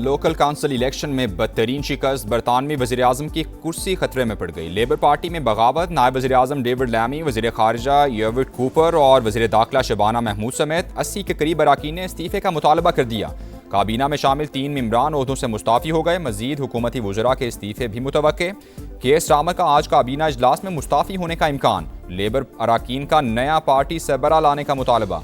Local council election में बदतरीन शिकस्त, बरतानवी वज़ीर-ए-आज़म की कुर्सी खतरे में पड़ गई। लेबर पार्टी में बगावत, नायब वज़ीर-ए-आज़म डेविड लैमी, वज़ीर ख़ारिजा यर्विड कूपर और वज़ीर दाखिला शबाना महमूद समेत 80 के करीब अरकान ने इस्तीफ़े का मुतालबा कर दिया। काबीना में शामिल 3 मेंबरान ओहदों से मुस्ताफ़ी हो गए। मज़ीद हुकूमती वज़रा के इस्तीफ़े भी मुतवक्के। के स्टार्मर का आज काबीना इजलास में मुस्ताफ़ी होने का इम्कान। लेबर अरकान का नया पार्टी सरबराह लाने का मुतालबा।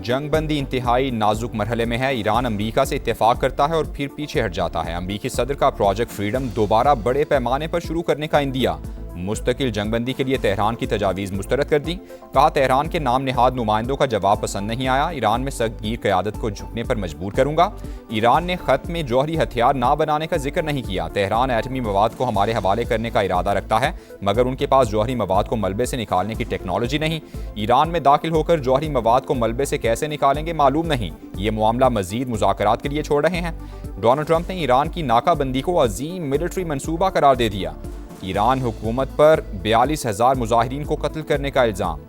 जंग बंदी इंतहाई नाजुक मरहले में है। ईरान अमरीका से इत्तेफाक करता है और फिर पीछे हट जाता है। अमरीकी सदर का प्रोजेक्ट फ्रीडम दोबारा बड़े पैमाने पर शुरू करने का इंदिया। मुस्तकिल जंगबंदी के लिए तेहरान की तजावीज़ मुस्तरद कर दी। कहा तेहरान के नाम निहाद नुमाइंदों का जवाब पसंद नहीं आया। ईरान में सख्तगीर क़यादत को झुकने पर मजबूर करूंगा। ईरान ने ख़त में जौहरी हथियार ना बनाने का जिक्र नहीं किया। तेहरान एटमी मवाद को हमारे हवाले करने का इरादा रखता है, मगर उनके पास जौहरी मवाद को मलबे से निकालने की टेक्नोलॉजी नहीं। ईरान में दाखिल होकर जौहरी मवाद को मलबे से कैसे निकालेंगे मालूम नहीं। ये मामला मजीद मुज़ाकरात के लिए छोड़ रहे हैं। डोनाल्ड ट्रंप ने ईरान की नाकाबंदी को अजीम मिलिट्री मनसूबा करार दे दिया। ईरान हुकूमत पर 42,000 मुजाहिरीन को कत्ल करने का इल्ज़ाम।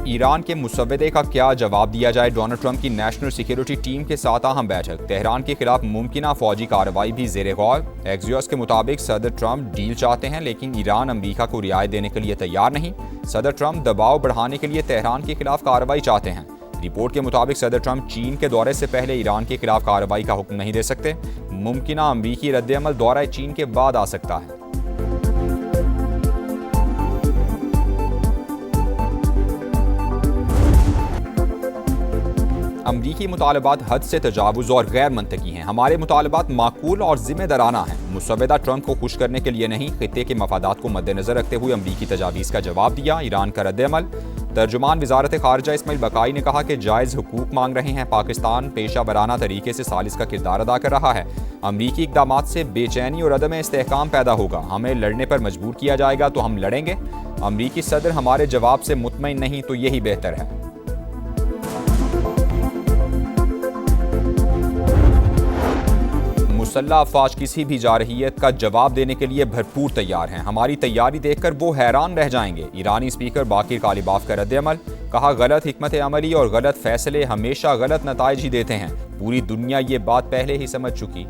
ईरान के मुसव्वदे का क्या जवाब दिया जाए। डोनाल्ड ट्रंप की नेशनल सिक्योरिटी टीम के साथ अहम बैठक। तेहरान के खिलाफ मुमकिना फौजी कार्रवाई भी ज़ेरे गौर। एक्सियोस के मुताबिक सदर ट्रंप डील चाहते हैं, लेकिन ईरान अमरीका को रियायत देने के लिए तैयार नहीं। सदर ट्रंप दबाव बढ़ाने के लिए तेहरान के खिलाफ कार्रवाई चाहते हैं। रिपोर्ट के मुताबिक सदर ट्रंप चीन के दौरे से पहले ईरान के खिलाफ कार्रवाई का हुक्म नहीं दे सकते। मुमकिना अमरीकी रद्द-ए-अमल दौरा चीन के बाद आ सकता है। अमरीकी मुतालबात हद से तजावुज़ और गैर मंतकी हैं। हमारे मुतालबात माकूल और जिम्मेदाराना हैं। मुसव्वदा ट्रंप को खुश करने के लिए नहीं, खित्ते के मफादात को मद्देनजर रखते हुए अमरीकी तजावीज़ का जवाब दिया। ईरान का रद्द-ए-अमल। तर्जुमान वज़ारत ख़ारिजा इस्माइल बकाई ने कहा कि जायज़ हुकूक मांग रहे हैं। पाकिस्तान पेशा वराना तरीके से सालिस का किरदार अदा कर रहा है। अमरीकी इक़दामात से बेचैनी और अदम इस्तेहकाम पैदा होगा। हमें लड़ने पर मजबूर किया जाएगा तो हम लड़ेंगे। अमरीकी सदर हमारे जवाब से मुतमईन नहीं तो यही बेहतर है। मुसल्लह अफवाज किसी भी जारहियत का जवाब देने के लिए भरपूर तैयार हैं। हमारी तैयारी देखकर वो हैरान रह जाएंगे। ईरानी स्पीकर बाकिर कालिबाफ का रद्द-ए-अमल। कहा गलत हिकमत अमली और गलत फैसले हमेशा गलत नताइज ही देते हैं। पूरी दुनिया ये बात पहले ही समझ चुकी।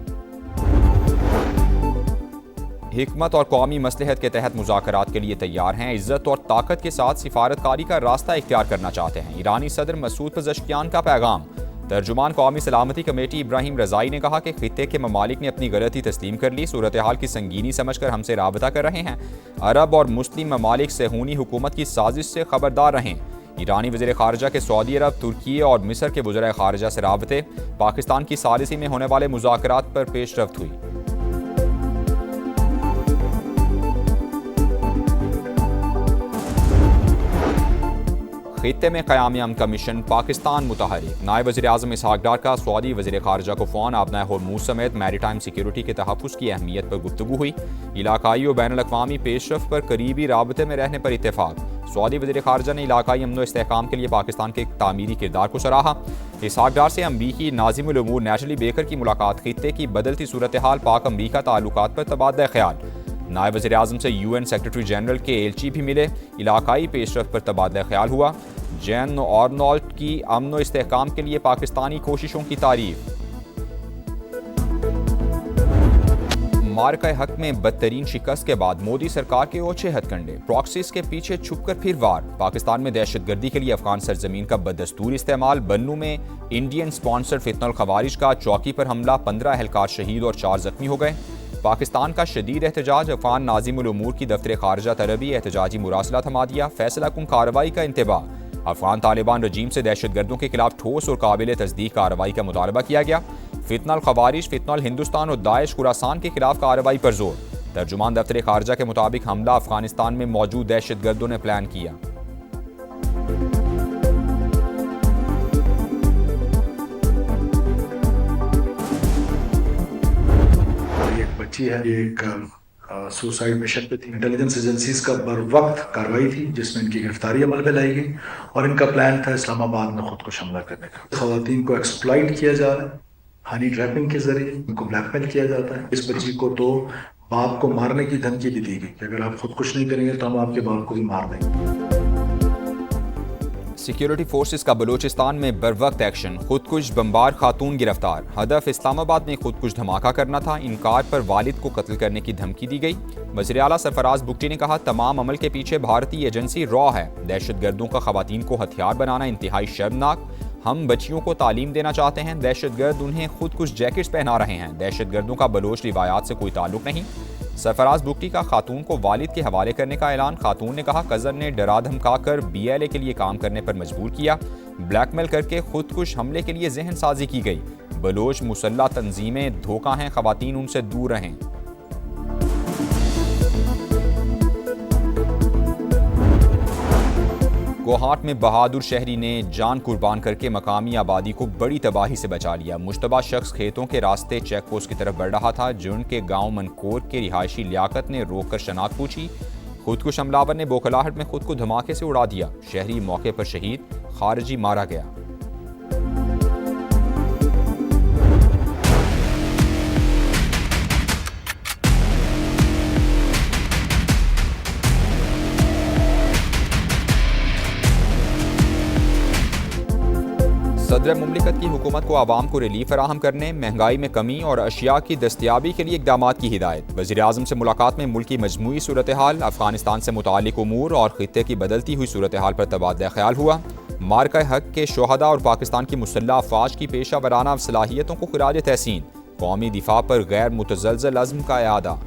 हिकमत और कौमी मसलहत के तहत मुज़ाकरात के लिए तैयार हैं। इज्जत और ताकत के साथ सिफारतकारी का रास्ता इख्तियार करना चाहते हैं। ईरानी सदर मसूद पज़ेश्कियान का पैगाम। तर्जुमान कौमी सलामती कमेटी इब्राहिम रज़ाई ने कहा कि खित्ते के ममालिक ने अपनी गलती तस्लीम कर ली, सूरत हाल की संगीनी समझकर हमसे राबता कर रहे हैं। अरब और मुस्लिम ममालिक सेहूनी हुकूमत की साजिश से खबरदार रहें। ईरानी वज़ीर ख़ारिजा के सऊदी अरब, तुर्की और मिस्र के वज़ीर ख़ारिजा से राबते। पाकिस्तान की सालिसी में होने वाले मुज़ाकरात पर पेशरफ्त हुई। खित्ते में क़याम अमन का मिशन, पाकिस्तान मुतहरिक। नायब वज़ीर-ए-आज़म इसहाक़ डार का सऊदी वज़ीर ख़ारिजा को फ़ोन। आबनाए होर्मुज़ समेत मैरीटाइम सिक्योरिटी के तहफ़्फ़ुज़ की अहमियत पर गुफ्तगू हुई। इलाकाई और बैनुल-अक़वामी पेशरफ़्त पर करीबी राबते में रहने पर इत्तेफ़ाक़। सऊदी वज़ीर ख़ारिजा ने इलाकाई अमन व इस्तेहकाम के लिए पाकिस्तान के तामीरी किरदार को सराहा। इसहाक़ डार से अमरीकी नाज़िमुल उमूर नैटली बेकर की मुलाकात। खित्ते की बदलती सूरत हाल, पाक अमरीका ताल्लुकात पर तबादला ख्याल। नायब वज़ीर-ए-आज़म से UN सेक्रेटरी जनरल के एलची भी मिले। इलाकाई पेशरफ़्त पर तबादला ख्याल हुआ। जैन ऑर्नोल्ट की अमन व इस्तेहकाम के लिए पाकिस्तानी कोशिशों की तारीफ। मार्का हक में बदतरीन शिकस्त के बाद मोदी सरकार के ओछे हथकंडे। प्रॉक्सीज के पीछे छुपकर फिर वार। पाकिस्तान में दहशतगर्दी के लिए अफगान सरजमीन का बदस्तूर इस्तेमाल। बन्नू में इंडियन स्पॉन्सर फितनल खवारिज का चौकी पर हमला। 15 एहलकार शहीद और 4 जख्मी हो गए। पाकिस्तान का शदीद एहतजाज। अफगान नाज़िमुल उमूर की दफ्तर ख़ारिजा तरबी एहतजाजी मुरासला थमा दिया। फैसला कुन कार्रवाई का इंतबाह। अफगान तालिबान रजीम से दहशतगर्दों के खिलाफ ठोस और काबिल तस्दीक कार्रवाई का मुतालबा किया गया। फितनल खवारिज, फितनल हिंदुस्तान और दाइश खुरासान के खिलाफ कार्रवाई पर जोर। तर्जुमान दफ्तर ख़ारिजा के मुताबिक हमला अफगानिस्तान में मौजूद दहशतगर्दों ने प्लान किया। एक बच्ची है, एक सुसाइड मिशन पे थी। इंटेलिजेंस एजेंसीज का बर वक्त कार्रवाई थी जिसमें इनकी गिरफ्तारी अमल में लाई गई और इनका प्लान था इस्लामाबाद में खुद को हमला करने का। खवातीन को एक्सप्लॉइट किया जा रहा है। हनी ट्रैपिंग के जरिए उनको ब्लैकमेल किया जाता है। इस बच्ची को तो बाप को मारने की धमकी भी दी गई कि अगर आप खुद कुछ नहीं करेंगे तो हम आपके बाप को भी मार देंगे। सिक्योरिटी फोर्सेस का बलूचिस्तान में बरवक्त एक्शन, खुदकुश बमबार खातून गिरफ्तार। हदफ इस्लामाबाद में खुदकुश धमाका करना था, इनकार पर वालिद को कत्ल करने की धमकी दी गई। वज़ीर आला सरफराज बुगटी ने कहा, तमाम अमल के पीछे भारतीय एजेंसी रॉ है। दहशतगर्दों का खवातीन को हथियार बनाना इंतहाई शर्मनाक। हम बच्चियों को तालीम देना चाहते हैं, दहशतगर्द उन्हें खुदकुश जैकेट्स पहना रहे हैं। दहशतगर्दों का बलोच रिवायात से कोई ताल्लुक नहीं। सरफराज बुगटी का खातून को वालिद के हवाले करने का ऐलान। खातून ने कहा, कज़न ने डरा धमका कर BLA के लिए काम करने पर मजबूर किया। ब्लैकमेल करके खुदकुश हमले के लिए जहन साजी की गई। बलोच मुसल्लह तंजीमें धोखा हैं, खवातीन उनसे दूर रहें। कोहाट में बहादुर शहरी ने जान कुर्बान करके मकामी आबादी को बड़ी तबाही से बचा लिया। मुश्तबा शख्स खेतों के रास्ते चेक पोस्ट की तरफ बढ़ रहा था। जुन के गांव मनकोर के रिहायशी लियाकत ने रोककर शनाख्त पूछी। खुदकुश हमलावर ने बोखलाहट में खुद को धमाके से उड़ा दिया। शहरी मौके पर शहीद, खारजी मारा गया। सदर मुमलिकत की हुकूमत को आवाम को रिलीफ फराहम करने, महंगाई में कमी और अशिया की दस्तियाबी के लिए इक़दाम की हिदायत। वज़ीर आज़म से मुलाकात में मुल्क की मजमूई सूरत हाल, अफगानिस्तान से मुताल्लिक़ उमूर और खित्ते की बदलती हुई सूरत हाल पर तबादला ख्याल हुआ। मार्का हक के शोहदा और पाकिस्तान की मुसल्लह अफ़वाज की पेशा वराना सलाहियतों को खिराज तहसीन। कौमी दिफा पर गैर मुतज़लज़ल अज़्म का इआदा।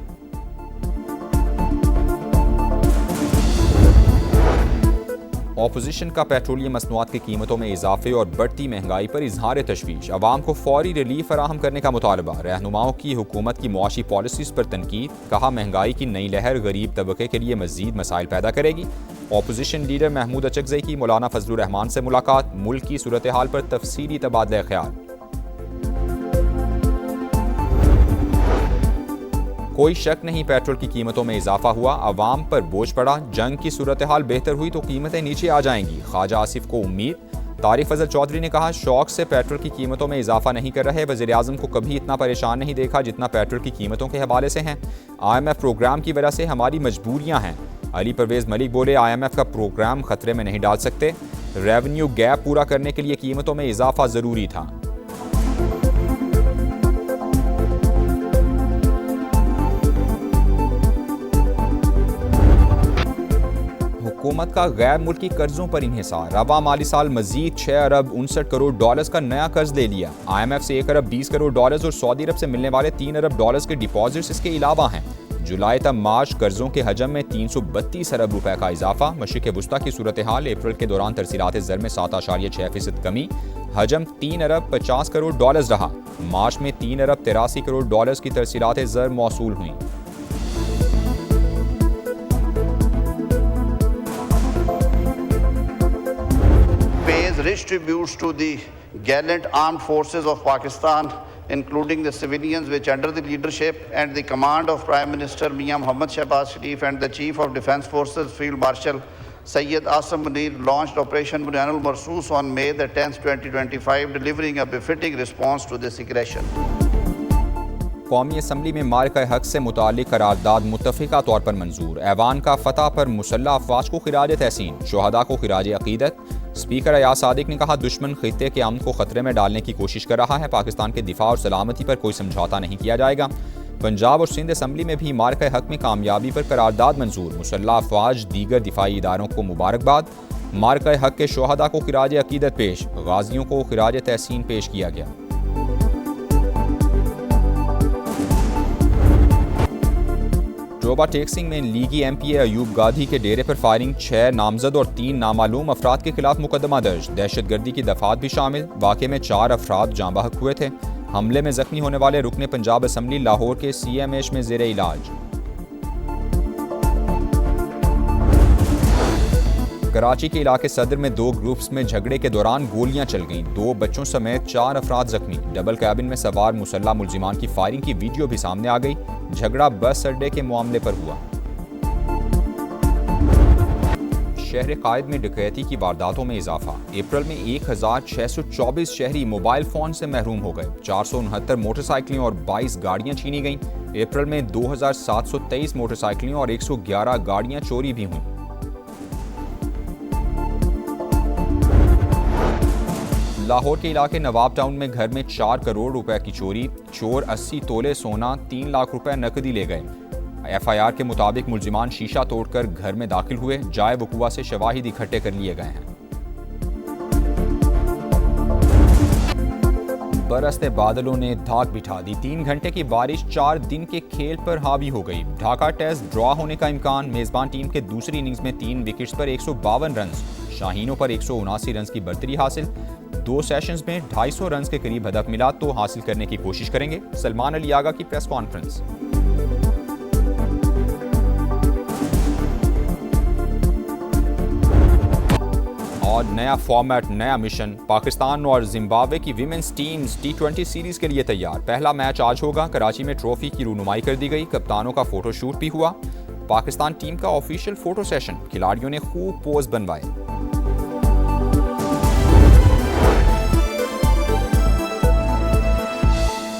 ऑपोजिशन का पेट्रोलियम मसनूआत की कीमतों में इजाफे और बढ़ती महंगाई पर इजहार तशवीश। अवाम को फौरी रिलीफ फराहम करने का मुतालबा। रहनुमाओं की हुकूमत की मुआशी पॉलिसीज पर तनकीद। कहा, महंगाई की नई लहर गरीब तबके के लिए मजीद मसाइल पैदा करेगी। ऑपोजिशन लीडर महमूद अचकज़ई की मौलाना फजलुर रहमान से मुलाकात। मुल्क की सूरत हाल पर तफसीली तबादला ख्याल। कोई शक नहीं, पेट्रोल की कीमतों में इजाफा हुआ, अवाम पर बोझ पड़ा। जंग की सूरत हाल बेहतर हुई तो कीमतें नीचे आ जाएंगी। ख्वाजा आसिफ को उम्मीद। तारिक फजल चौधरी ने कहा, शौक से पेट्रोल की कीमतों में इजाफा नहीं कर रहे। वज़ीर आज़म को कभी इतना परेशान नहीं देखा जितना पेट्रोल की कीमतों के हवाले से हैं। IMF प्रोग्राम की वजह से हमारी मजबूरियां हैं। अली परवेज़ मलिक बोले, IMF का प्रोग्राम खतरे में नहीं डाल सकते। रेवेन्यू गैप पूरा करने के लिए कीमतों में इजाफा ज़रूरी था। हुकूमत का गैर मुल्की कर्जों पर इन्हिसार। रवा माली साल मजीद 6 अरब 59 करोड़ डॉलर्स का नया कर्ज ले लिया। IMF से 1 अरब 20 करोड़ डॉलर्स और सऊदी अरब से मिलने वाले 3 अरब डॉलर्स के डिपॉजिट्स इसके अलावा हैं। जुलाई तक मार्च कर्जों के हजम में 332 अरब रुपए का इजाफा। मशरिक़ वुस्ता की सूरत हाल, अप्रैल के दौरान तरसीलात ज़र में 7.6% कमी। हजम 3 अरब 50 करोड़ डॉलर्स रहा। मार्च में 3 अरब 83 करोड़ डॉलर्स की तरसीलात ज़र मौसूल हुई। Rich tributes to the gallant armed forces of Pakistan, including the civilians which under the leadership and the command of Prime Minister Mian Mohammad Shehbaz Sharif and the Chief of Defence Forces Field Marshal Syed Asim Munir launched Operation Bunyanul Marsus on May the 10th, 2025, delivering a befitting response to this aggression. कौमी assembly में मार्का हक से मुताल्लिक़ करारदाद मुत्तफ़िक़ा तौर पर मंजूर। ऐवान का फतह पर मुसल्लह अफ़वाज को खिराज तहसीन, शोहदा को खिराज अक़ीदत। स्पीकर अयाज सादिक ने कहा, दुश्मन खित्ते के अमन को खतरे में डालने की कोशिश कर रहा है। पाकिस्तान के दिफा और सलामती पर कोई समझौता नहीं किया जाएगा। पंजाब और सिंध असम्बली में भी मार्का हक में कामयाबी पर करारदाद मंजूर। मुसल्लह अफ़वाज दीगर दिफाई इदारों को मुबारकबाद। मार्का हक के शोहदा को खिराज अक़ीदत पेश, गाजियों को खिराज तहसीन पेश किया गया। जोबा टेक्सिंग में लीगी MPA अयूब गाधी के डेरे पर फायरिंग, 6 नामजद और 3 नामालूम अफराद के खिलाफ मुकदमा दर्ज। दहशतगर्दी की दफात भी शामिल। वाक़े में 4 अफराद जाँ बहक हुए थे। हमले में जख्मी होने वाले रुकने पंजाब असम्बली लाहौर के CMH में ज़ेरे इलाज। कराची के इलाके सदर में 2 ग्रुप्स में झगड़े के दौरान गोलियां चल गईं। 2 बच्चों समेत 4 अफराद जख्मी। डबल कैबिन में सवार मुसल्लह मुल्जिमान की फायरिंग की वीडियो भी सामने आ गई। झगड़ा बस अड्डे के मामले पर हुआ। शहर कायद में डकैती की वारदातों में इजाफा। अप्रैल में 1624 शहरी मोबाइल फोन से महरूम हो गए। 469 मोटरसाइकिलें और 22 गाड़ियां छीनी गईं। अप्रैल में 2723 मोटरसाइकिलें और 111 गाड़ियां चोरी भी हुईं। लाहौर के इलाके नवाब टाउन में घर में 4 करोड़ रुपए की चोरी। चोर 80 तोले सोना, 3 लाख रुपए नकदी ले गए। एफआईआर के मुताबिक मुलजिमान शीशा तोड़कर घर में दाखिल हुए। जाए वकुआ से शवाहिद इकट्ठे कर लिए गए हैं। बरसते बादलों ने धाक बिठा दी। 3 घंटे की बारिश 4 दिन के खेल पर हावी हो गई। ढाका टेस्ट ड्रॉ होने का इम्कान। मेजबान टीम के दूसरी इनिंग्स में 3 विकेट्स पर 152 रन, शाहीनों पर 179 रन की बर्तरी हासिल। 2 सेशंस में 250 रन के करीब हदफ मिला तो हासिल करने की कोशिश करेंगे। सलमान अली आगा की प्रेस कॉन्फ्रेंस। और नया फॉर्मेट, नया मिशन। पाकिस्तान और जिम्बाब्वे की विमेंस टीम्स T20 सीरीज के लिए तैयार। पहला मैच आज होगा। कराची में ट्रॉफी की रूनुमाई कर दी गई। कप्तानों का फोटोशूट भी हुआ। पाकिस्तान टीम का ऑफिशियल फोटो सेशन। खिलाड़ियों ने खूब पोज बनवाए।